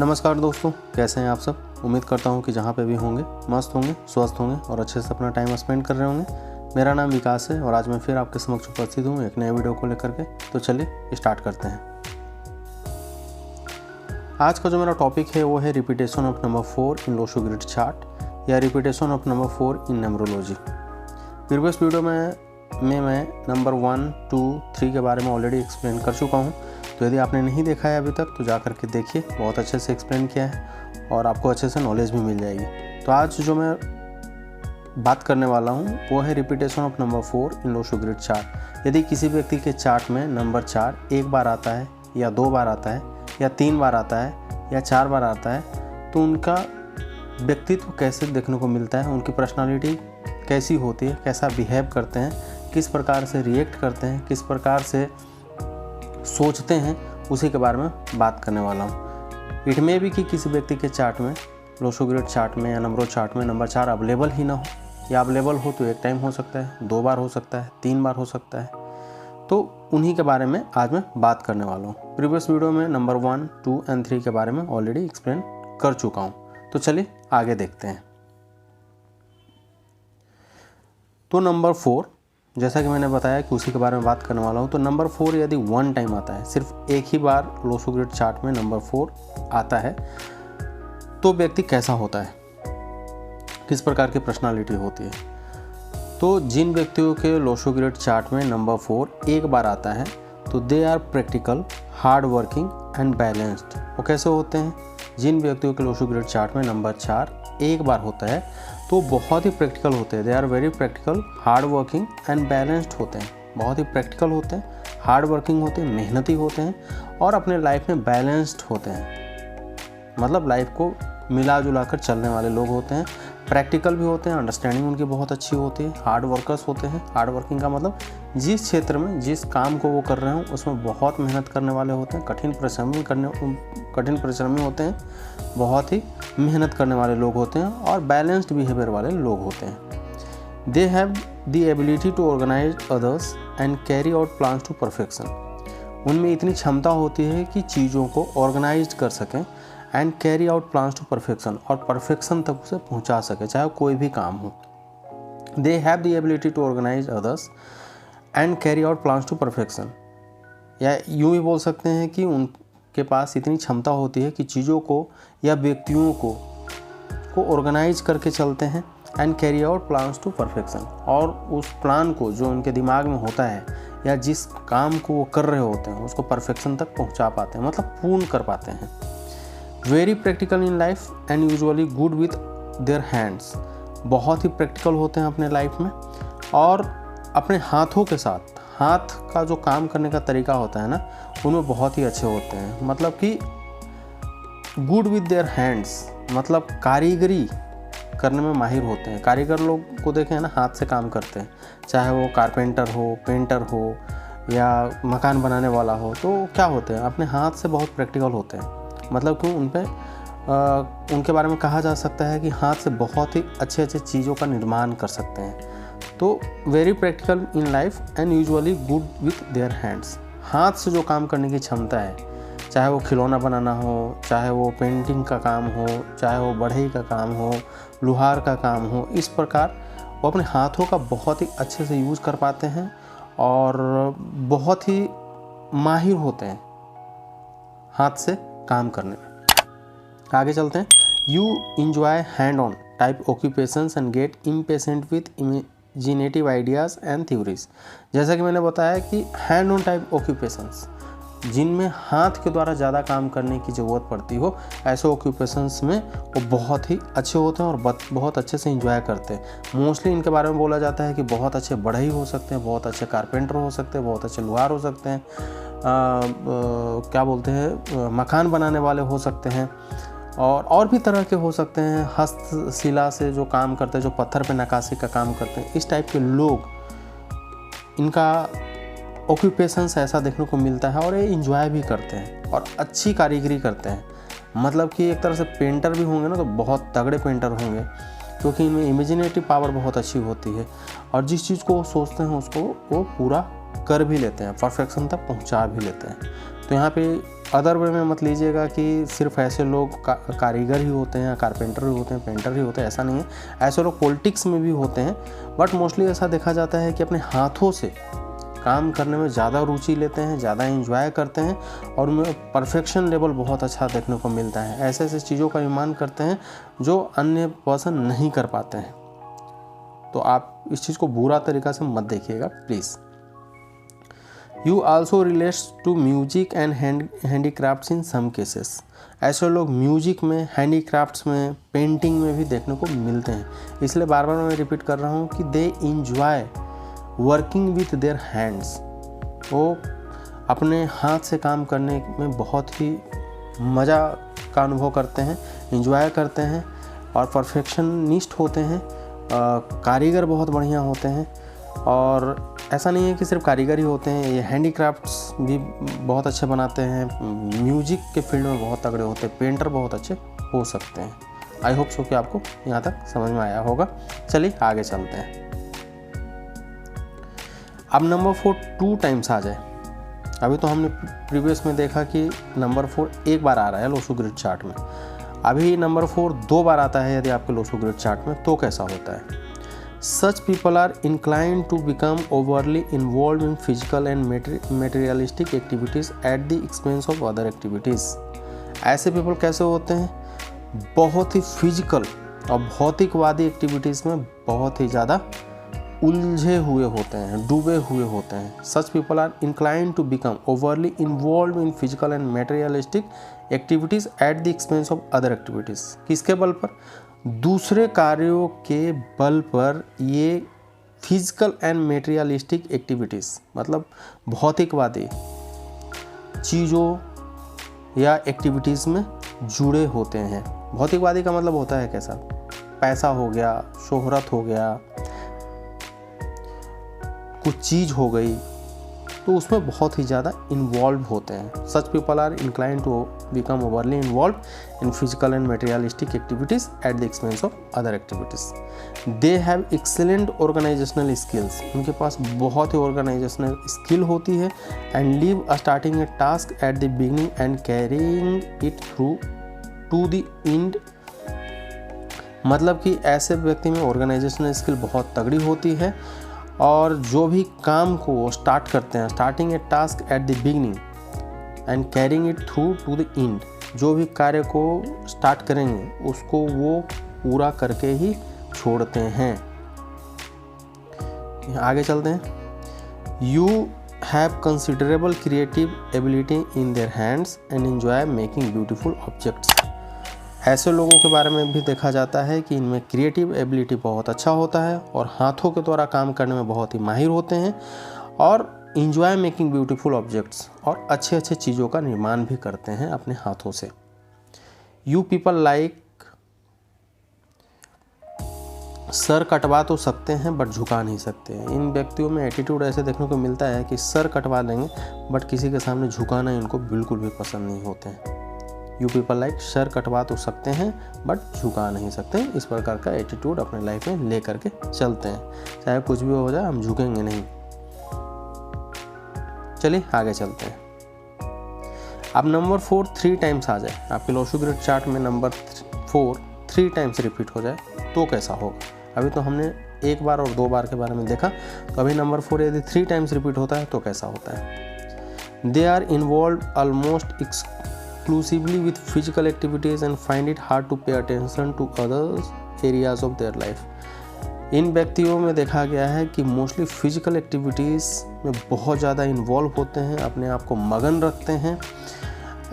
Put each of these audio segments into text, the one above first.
नमस्कार दोस्तों, कैसे हैं आप सब। उम्मीद करता हूं कि जहां पे भी होंगे मस्त होंगे, स्वस्थ होंगे और अच्छे से अपना टाइम स्पेंड कर रहे होंगे। मेरा नाम विकास है और आज मैं फिर आपके समक्ष उपस्थित हूं एक नए वीडियो को लेकर के। तो चलिए स्टार्ट करते हैं। आज का जो मेरा टॉपिक है वो है repetition of number 4 in Lo Shu grid chart या repetition of number 4 in numerology. Previous video में मैं नंबर 1, 2, 3 के बारे में ऑलरेडी एक्सप्लेन कर चुका हूँ। तो यदि आपने नहीं देखा है अभी तक तो जा कर के देखिए, बहुत अच्छे से एक्सप्लेन किया है और आपको अच्छे से नॉलेज भी मिल जाएगी। तो आज जो मैं बात करने वाला हूँ वो है repetition of number 4 in Lo Shu grid chart. यदि किसी व्यक्ति के चार्ट में नंबर 4 एक बार आता है या 2 बार आता है या 3 बार आता है या 4 बार आता है तो उनका व्यक्तित्व कैसे देखने को मिलता है, उनकी पर्सनालिटी कैसी होती है, कैसा बिहेव करते हैं, किस प्रकार से रिएक्ट करते हैं, किस प्रकार से सोचते हैं, उसी के बारे में बात करने वाला हूँ। इट मे भी कि किसी व्यक्ति के चार्ट में, लोशो ग्रिड चार्ट में या नंबरो चार्ट में नंबर 4 अवेलेबल ही ना हो, या अवेलेबल हो तो एक टाइम हो सकता है, 2 बार हो सकता है, 3 बार हो सकता है। तो उन्हीं के बारे में आज मैं बात करने वाला हूँ। प्रीवियस वीडियो में नंबर 1, 2 और 3 के बारे में ऑलरेडी एक्सप्लेन कर चुका हूँ। तो चलिए आगे देखते हैं। तो नंबर 4, जैसा कि मैंने बताया कि उसी के बारे में बात करने वाला हूँ। तो नंबर 4 यदि 1 टाइम आता है, सिर्फ एक ही बार लोशो ग्रिड चार्ट में नंबर 4 आता है तो व्यक्ति कैसा होता है, किस प्रकार की पर्सनालिटी होती है। तो जिन व्यक्तियों के लोशो ग्रिड चार्ट में नंबर 4 एक बार आता है तो they are practical, hard working and balanced. वो कैसे होते हैं? जिन व्यक्तियों के लोशो ग्रिड चार्ट में नंबर 4 एक बार होता है तो बहुत ही प्रैक्टिकल होते हैं। They are very practical, hard working and balanced होते हैं। बहुत ही प्रैक्टिकल होते हैं, हार्ड वर्किंग होते हैं, मेहनती होते हैं और अपने लाइफ में बैलेंस्ड होते हैं। मतलब लाइफ को मिला जुला कर चलने वाले लोग होते हैं। प्रैक्टिकल भी होते हैं, अंडरस्टैंडिंग उनकी बहुत अच्छी होती है। हार्ड वर्कर्स होते हैं। हार्ड वर्किंग का मतलब जिस क्षेत्र में, जिस काम को वो कर रहे हो उसमें बहुत मेहनत करने वाले होते हैं। कठिन परिश्रमी होते हैं, बहुत ही मेहनत करने वाले लोग होते हैं और बैलेंस्ड बिहेवियर वाले लोग होते हैं। They have the ability to organise others and carry out plans to perfection. उनमें इतनी क्षमता होती है कि चीज़ों को ऑर्गेनाइज कर सकें and carry out plans to perfection, और परफेक्शन तक उसे पहुंचा सके, चाहे कोई भी काम हो। They have the ability to organise others and carry out plans to perfection, या यूँ भी बोल सकते हैं कि उनके पास इतनी क्षमता होती है कि चीज़ों को या व्यक्तियों को ऑर्गेनाइज करके चलते हैं and carry out plans to perfection, और उस प्लान को जो उनके दिमाग में होता है या जिस काम को वो कर रहे होते हैं उसको परफेक्शन तक पहुंचा पाते हैं, मतलब पूर्ण कर पाते हैं। Very practical in life and usually good with their hands. बहुत ही प्रैक्टिकल होते हैं अपने लाइफ में और अपने हाथों के साथ, हाथ का जो काम करने का तरीका होता है ना, उनमें बहुत ही अच्छे होते हैं। मतलब कि गुड विथ देयर हैंड्स, मतलब कारीगरी करने में माहिर होते हैं। कारीगर लोग को देखें ना, हाथ से काम करते हैं, चाहे वो कारपेंटर हो, पेंटर हो या मकान बनाने वाला हो, तो क्या होते हैं, अपने हाथ से बहुत प्रैक्टिकल होते हैं। मतलब कि उनके बारे में कहा जा सकता है कि हाथ से बहुत ही अच्छे अच्छे चीज़ों का निर्माण कर सकते हैं। तो very practical in life and usually good with their hands. हाथ से जो काम करने की क्षमता है, चाहे वो खिलौना बनाना हो, चाहे वो पेंटिंग का काम हो, चाहे वो बढ़ई का काम हो, लोहार का काम हो, इस प्रकार वो अपने हाथों का बहुत ही अच्छे से यूज़ कर पाते हैं और बहुत ही माहिर होते हैं हाथ से काम करने में। आगे चलते हैं। You enjoy hand on type occupations and get impatient with imaginative ideas and theories. जैसा कि मैंने बताया कि हैंड ऑन टाइप ऑक्यूपेशंस, जिनमें हाथ के द्वारा ज़्यादा काम करने की ज़रूरत पड़ती हो, ऐसे ऑक्यूपेशंस में वो बहुत ही अच्छे होते हैं और बहुत अच्छे से इंजॉय करते हैं। मोस्टली इनके बारे में बोला जाता है कि बहुत अच्छे बढ़ई हो सकते हैं, बहुत अच्छे कारपेंटर हो सकते हैं, बहुत अच्छे लोहार हो सकते हैं, क्या बोलते हैं, मकान बनाने वाले हो सकते हैं और भी तरह के हो सकते हैं। हस्तशिला से जो काम करते हैं, जो पत्थर पे नक्काशी का काम करते हैं, इस टाइप के लोग, इनका ऑक्यूपेशंस ऐसा देखने को मिलता है और ये इंजॉय भी करते हैं और अच्छी कारीगरी करते हैं। मतलब कि एक तरह से पेंटर भी होंगे ना तो बहुत तगड़े पेंटर होंगे, क्योंकि इनमें इमेजिनेटिव पावर बहुत अच्छी होती है और जिस चीज़ को वो सोचते हैं उसको वो पूरा कर भी लेते हैं, परफेक्शन तक पहुंचा भी लेते हैं। तो यहाँ पे अदर वे में मत लीजिएगा कि सिर्फ ऐसे लोग कारीगर ही होते हैं, कारपेंटर ही होते हैं, पेंटर ही होते हैं, ऐसा नहीं है। ऐसे लोग पॉलिटिक्स में भी होते हैं, बट मोस्टली ऐसा देखा जाता है कि अपने हाथों से काम करने में ज़्यादा रुचि लेते हैं, ज़्यादा एंजॉय करते हैं और उनमें परफेक्शन लेवल बहुत अच्छा देखने को मिलता है। ऐसे ऐसे चीज़ों का निर्माण करते हैं जो अन्य पर्सन नहीं कर पाते हैं। तो आप इस चीज़ को बुरा तरीक़ा से मत देखिएगा please. You also relates to music and handicrafts in some cases. ऐसे लोग म्यूजिक में, हैंडीक्राफ्ट्स में, पेंटिंग में भी देखने को मिलते हैं। इसलिए बार बार मैं रिपीट कर रहा हूँ कि they enjoy working with their hands. वो अपने हाथ से काम करने में बहुत ही मज़ा का अनुभव करते हैं, इंजॉय करते हैं और परफेक्शनिस्ट होते हैं। कारीगर बहुत बढ़िया होते हैं। और ऐसा नहीं है कि सिर्फ कारीगर ही होते हैं, ये हैंडीक्राफ्ट्स भी बहुत अच्छे बनाते हैं, म्यूजिक के फील्ड में बहुत तगड़े होते हैं, पेंटर बहुत अच्छे हो सकते हैं। आई होप सो कि आपको यहाँ तक समझ में आया होगा। चलिए आगे चलते हैं। अब नंबर 4 2 टाइम्स आ जाए। अभी तो हमने प्रीवियस में देखा कि नंबर 4 एक बार आ रहा है लोसू ग्रिड चार्ट में। अभी नंबर 4 2 बार आता है यदि आपके लोसू ग्रिड चार्ट में, तो कैसा होता है? Such people are inclined to become overly involved in physical and materialistic activities at the expense of other activities. ऐसे people कैसे होते हैं? बहुत ही फिजिकल और भौतिकवादी एक्टिविटीज़ में बहुत ही ज़्यादा उलझे हुए होते हैं, डूबे हुए होते हैं। Such people are inclined to become overly involved in physical and materialistic activities at the expense of other activities. किसके बल पर? दूसरे कार्यों के बल पर ये फिजिकल एंड मेटेरियलिस्टिक एक्टिविटीज़, मतलब भौतिकवादी चीज़ों या एक्टिविटीज़ में जुड़े होते हैं। भौतिकवादी का मतलब होता है कैसा? पैसा हो गया, शोहरत हो गया, कुछ चीज़ हो गई, तो उसमें बहुत ही ज़्यादा इन्वॉल्व होते हैं। Such people are inclined to become overly involve in physical and materialistic activities at the expense of other activities. They have excellent organisational skills. उनके पास बहुत ही ऑर्गेनाइजेशनल स्किल होती है। And leave starting a task at the beginning and carrying it through to the end. मतलब कि ऐसे व्यक्ति में ऑर्गेनाइजेशनल स्किल बहुत तगड़ी होती है और जो भी काम को स्टार्ट करते हैं, starting a task at the beginning and carrying it through to the end, जो भी कार्य को स्टार्ट करेंगे उसको वो पूरा करके ही छोड़ते हैं। आगे चलते हैं। You have considerable creative ability in their hands and enjoy making beautiful objects. ऐसे लोगों के बारे में भी देखा जाता है कि इनमें क्रिएटिव एबिलिटी बहुत अच्छा होता है और हाथों के द्वारा काम करने में बहुत ही माहिर होते हैं और इंजॉय मेकिंग ब्यूटीफुल ऑब्जेक्ट्स, और अच्छे अच्छे चीज़ों का निर्माण भी करते हैं अपने हाथों से। यू पीपल लाइक, सर कटवा तो सकते हैं बट झुका नहीं सकते। इन व्यक्तियों में एटीट्यूड ऐसे देखने को मिलता है कि सर कटवा देंगे बट किसी के सामने झुकाना इनको बिल्कुल भी पसंद नहीं होते हैं। यू पीपल लाइक, सर कटवा तो सकते हैं बट झुका नहीं सकते। इस प्रकार का एटीट्यूड अपने लाइफ में ले करके चलते हैं, चाहे कुछ भी हो जाए हम झुकेंगे नहीं। चलिए आगे चलते हैं। अब नंबर 4 3 टाइम्स आ जाए। आपके लोसू ग्रिड चार्ट में नंबर 4 3 टाइम्स रिपीट हो जाए तो कैसा होगा? अभी तो हमने एक बार और 2 बार के बारे में देखा, तो अभी नंबर 4 यदि 3 टाइम्स रिपीट होता है तो कैसा होता है? They are involve almost exclusively with physical activities and find it hard to pay attention to other areas of their life. इन व्यक्तियों में देखा गया है कि मोस्टली फिजिकल एक्टिविटीज़ में बहुत ज़्यादा इन्वॉल्व होते हैं, अपने आप को मगन रखते हैं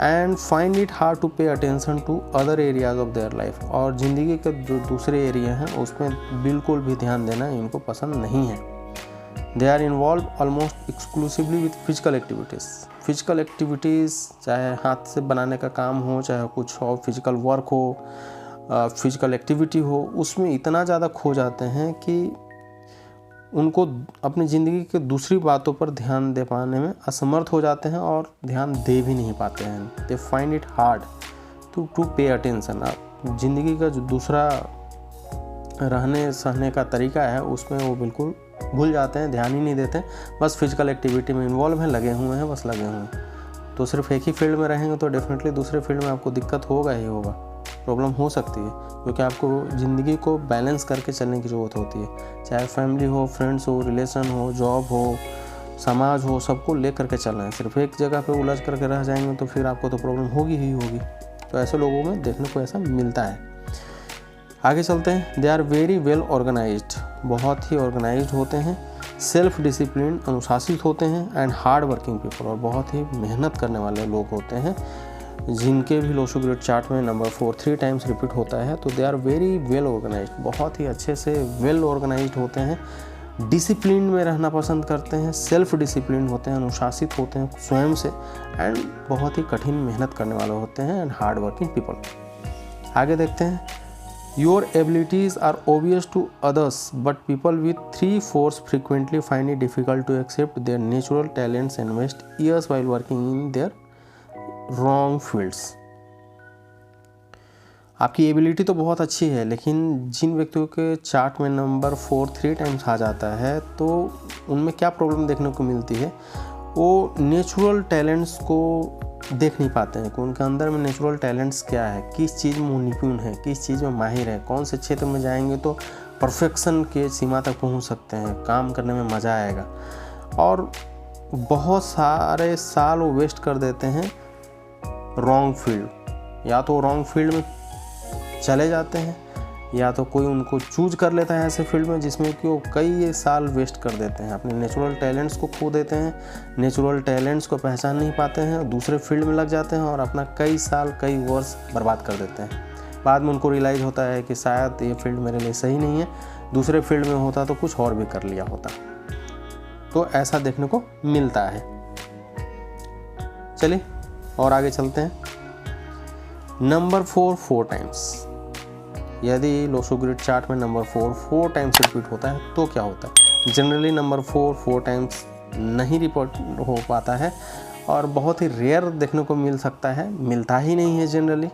and find it hard to pay attention to other areas of their life. और ज़िंदगी के जो दूसरे एरिया हैं उसमें बिल्कुल भी ध्यान देना इनको पसंद नहीं है। They are involve almost exclusively with physical activities. Physical activities चाहे हाथ से बनाने का काम हो, चाहे कुछ और फिजिकल वर्क हो, फिजिकल एक्टिविटी हो, उसमें इतना ज़्यादा खो जाते हैं कि उनको अपनी ज़िंदगी के दूसरी बातों पर ध्यान दे पाने में असमर्थ हो जाते हैं और ध्यान दे भी नहीं पाते हैं। They find it hard to pay attention. ज़िंदगी का जो दूसरा रहने सहने का तरीका है उसमें वो बिल्कुल भूल जाते हैं, ध्यान ही नहीं देते, बस फिजिकल एक्टिविटी में इन्वॉल्व हैं, लगे हुए हैं, बस लगे हुए हैं। तो सिर्फ एक ही फील्ड में रहेंगे तो डेफिनेटली दूसरे फील्ड में आपको दिक्कत होगा ही होगा, प्रॉब्लम हो सकती है, क्योंकि आपको ज़िंदगी को बैलेंस करके चलने की ज़रूरत होती है। चाहे फैमिली हो, फ्रेंड्स हो, रिलेशन हो, जॉब हो, समाज हो, सबको ले करके चलना है। सिर्फ एक जगह पे उलझ करके रह जाएंगे तो फिर आपको तो प्रॉब्लम होगी ही होगी। तो ऐसे लोगों में देखने को ऐसा मिलता है। आगे चलते हैं। They are very well organised, बहुत ही ऑर्गेनाइज्ड होते हैं, सेल्फ डिसिप्लिन, अनुशासित होते हैं, एंड हार्ड वर्किंग पीपल, और बहुत ही मेहनत करने वाले लोग होते हैं, जिनके भी लोशो ग्रिड चार्ट में नंबर 4 3 टाइम्स रिपीट होता है। तो they are very well organised, बहुत ही अच्छे से वेल ऑर्गेनाइज्ड होते हैं, डिसिप्लिन में रहना पसंद करते हैं, सेल्फ डिसिप्लिन होते हैं, अनुशासित होते हैं स्वयं से, एंड बहुत ही कठिन मेहनत करने वाले होते हैं, एंड हार्ड वर्किंग पीपल। आगे देखते हैं। Your abilities are obvious to others but people with 3 4 frequently find it difficult to accept their natural talents and waste years while working in their wrong fields. आपकी ability तो बहुत अच्छी है, लेकिन जिन व्यक्तियों के चार्ट में नंबर 4 3 टाइम्स आ जाता है तो उनमें क्या प्रॉब्लम देखने को मिलती है, वो नेचुरल टैलेंट्स को देख नहीं पाते हैं कि उनके अंदर में नेचुरल टैलेंट्स क्या है, किस चीज़ में वो निपुण है, किस चीज़ में माहिर है, कौन से क्षेत्र में जाएंगे तो परफेक्शन के सीमा तक पहुंच सकते हैं, काम करने में मज़ा आएगा। और बहुत सारे साल वो वेस्ट कर देते हैं रॉन्ग फील्ड, या तो रॉन्ग फील्ड में चले जाते हैं, या तो कोई उनको चूज कर लेता है ऐसे फील्ड में जिसमें कि वो कई साल वेस्ट कर देते हैं, अपने नेचुरल टैलेंट्स को खो देते हैं, नेचुरल टैलेंट्स को पहचान नहीं पाते हैं, दूसरे फील्ड में लग जाते हैं और अपना कई साल कई वर्ष बर्बाद कर देते हैं। बाद में उनको रियलाइज़ होता है कि शायद ये फील्ड मेरे लिए सही नहीं है, दूसरे फील्ड में होता तो कुछ और भी कर लिया होता। तो ऐसा देखने को मिलता है। चलिए और आगे चलते हैं। नंबर 4 4 टाइम्स, यदि लोशो ग्रिड चार्ट में नंबर 4 4 टाइम्स रिपीट होता है तो क्या होता है। जनरली नंबर 4 4 टाइम्स नहीं रिपोर्ट हो पाता है और बहुत ही रेयर देखने को मिल सकता है, मिलता ही नहीं है जनरली।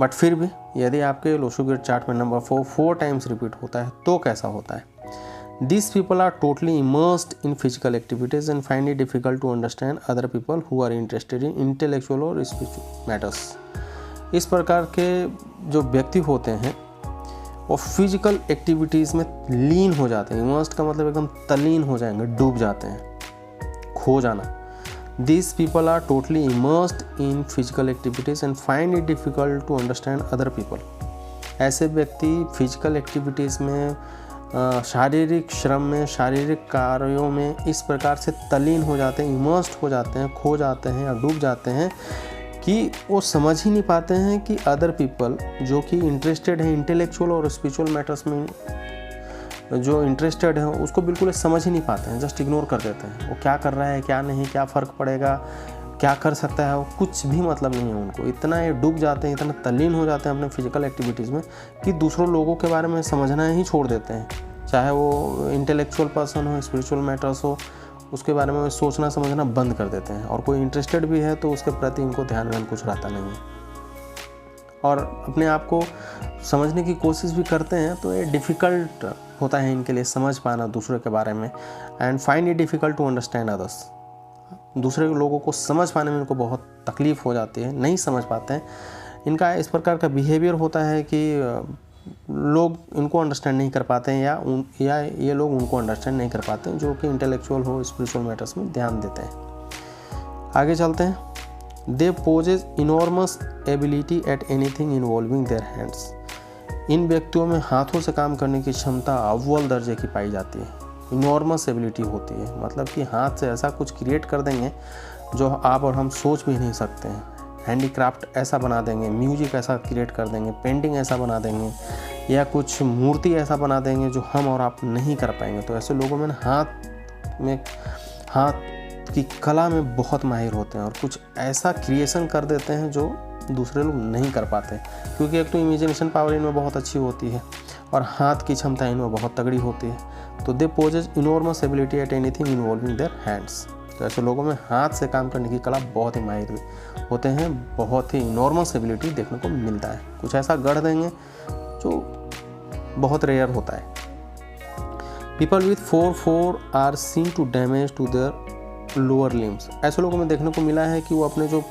बट फिर भी यदि आपके लोशो ग्रिड चार्ट में नंबर 4 4 टाइम्स रिपीट होता है तो कैसा होता है। These people are totally immersed in physical activities and find it difficult to understand other people who are interested in intellectual or spiritual matters। इस प्रकार के जो व्यक्ति होते हैं वो फिजिकल एक्टिविटीज़ में लीन हो जाते हैं। इमर्स्ड का मतलब एकदम तल्लीन हो जाएंगे, डूब जाते हैं, खो जाना। These people are totally immersed in physical activities and find it difficult to understand other people। ऐसे व्यक्ति फिजिकल एक्टिविटीज़ में, शारीरिक श्रम में, शारीरिक कार्यों में इस प्रकार से तल्लीन हो जाते हैं, इमर्स्ड हो जाते हैं, खो जाते हैं या डूब जाते हैं कि वो समझ ही नहीं पाते हैं कि अदर पीपल जो कि इंटरेस्टेड है इंटेलेक्चुअल और स्पिरिचुअल मैटर्स में, जो इंटरेस्टेड है उसको बिल्कुल समझ ही नहीं पाते हैं, जस्ट इग्नोर कर देते हैं। वो क्या कर रहा है, क्या नहीं, क्या फ़र्क पड़ेगा, क्या कर सकता है, वो कुछ भी मतलब नहीं है उनको। इतना ये डूब जाते हैं, इतना तल्लीन हो जाते हैं अपने फिजिकल एक्टिविटीज़ में कि दूसरों लोगों के बारे में समझना ही छोड़ देते हैं। चाहे वो इंटेलेक्चुअल पर्सन हो, स्पिरिचुअल मैटर्स हो, उसके बारे में सोचना समझना बंद कर देते हैं। और कोई इंटरेस्टेड भी है तो उसके प्रति इनको ध्यान कुछ रहता नहीं है और अपने आप को समझने की कोशिश भी करते हैं तो ये डिफ़िकल्ट होता है इनके लिए समझ पाना दूसरे के बारे में। And find it difficult to understand others. दूसरे लोगों को समझ पाने में इनको बहुत तकलीफ़ हो जाती है, नहीं समझ पाते हैं। इनका इस प्रकार का बिहेवियर होता है कि लोग इनको अंडरस्टैंड नहीं कर पाते हैं या ये लोग उनको अंडरस्टैंड नहीं कर पाते हैं, जो कि इंटेलेक्चुअल हो, स्पिरिचुअल मैटर्स में ध्यान देते हैं। आगे चलते हैं। They possess enormous ability at anything involving their hands. इन व्यक्तियों में हाथों से काम करने की क्षमता अव्वल दर्जे की पाई जाती है। इनॉर्मस एबिलिटी होती है, मतलब कि हाथ से ऐसा कुछ क्रिएट कर देंगे जो आप और हम सोच भी नहीं सकते हैं। हैंडीक्राफ्ट ऐसा बना देंगे, म्यूजिक ऐसा क्रिएट कर देंगे, पेंटिंग ऐसा बना देंगे, या कुछ मूर्ति ऐसा बना देंगे जो हम और आप नहीं कर पाएंगे। तो ऐसे लोगों में हाथ की कला में बहुत माहिर होते हैं और कुछ ऐसा क्रिएशन कर देते हैं जो दूसरे लोग नहीं कर पाते, क्योंकि एक तो इमेजिनेशन पावर इनमें बहुत अच्छी होती है और हाथ की क्षमता इनमें बहुत तगड़ी होती है। तो they possess enormous ability at anything involving their hands. तो ऐसे लोगों में हाथ से काम करने की कला बहुत ही माहिर होते हैं, बहुत ही इनॉर्मस एबिलिटी देखने को मिलता है। कुछ ऐसा गढ़ देंगे जो बहुत रेयर होता है। People with 4 4 are seen to damage to their lower limbs. ऐसे लोगों में देखने को मिला है कि वो अपने जो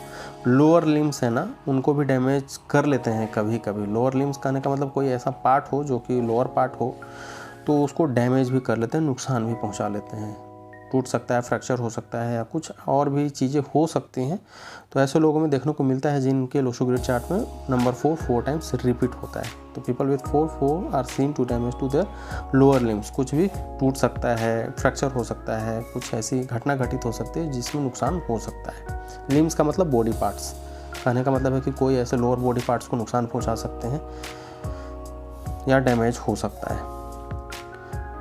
लोअर लिम्स है ना उनको भी डैमेज कर लेते हैं कभी कभी। लोअर लिम्स कहने का मतलब कोई ऐसा पार्ट हो जो कि लोअर पार्ट हो तो उसको डैमेज भी कर लेते हैं, नुकसान भी पहुंचा लेते हैं। टूट सकता है, फ्रैक्चर हो सकता है या कुछ और भी चीज़ें हो सकती हैं। तो ऐसे लोगों में देखने को मिलता है जिनके लोशो ग्रिड चार्ट में नंबर 4 टाइम्स रिपीट होता है। तो people with 4 are seen to damage to their lower limbs. कुछ भी टूट सकता है, फ्रैक्चर हो सकता है, कुछ ऐसी घटना घटित हो सकती है जिसमें नुकसान हो सकता है। लिम्स का मतलब बॉडी पार्ट्स, कहने का मतलब है कि कोई ऐसे लोअर बॉडी पार्ट्स को नुकसान पहुंचा सकते हैं या डैमेज हो सकता है।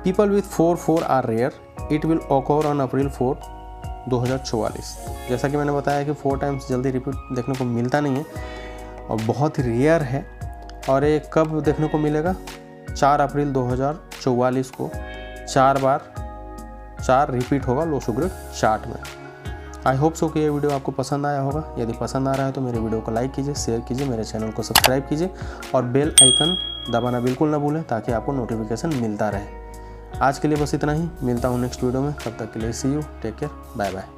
People with 4 are rare, it will occur on April 4, 2044। जैसा कि मैंने बताया कि 4 टाइम्स जल्दी रिपीट देखने को मिलता नहीं है और बहुत ही रेयर है। और ये कब देखने को मिलेगा? 4 अप्रैल 2044 को 4 रिपीट होगा लोशो ग्रिड चार्ट में। आई होप सो कि ये वीडियो आपको पसंद आया होगा। यदि पसंद आ रहा है तो मेरे वीडियो को लाइक कीजिए, शेयर कीजिए, मेरे चैनल को सब्सक्राइब कीजिए और बेल आइकन दबाना बिल्कुल ना भूलें ताकि आपको नोटिफिकेशन मिलता रहे। आज के लिए बस इतना ही, मिलता हूँ नेक्स्ट वीडियो में। तब तक के लिए see you, take care, bye bye.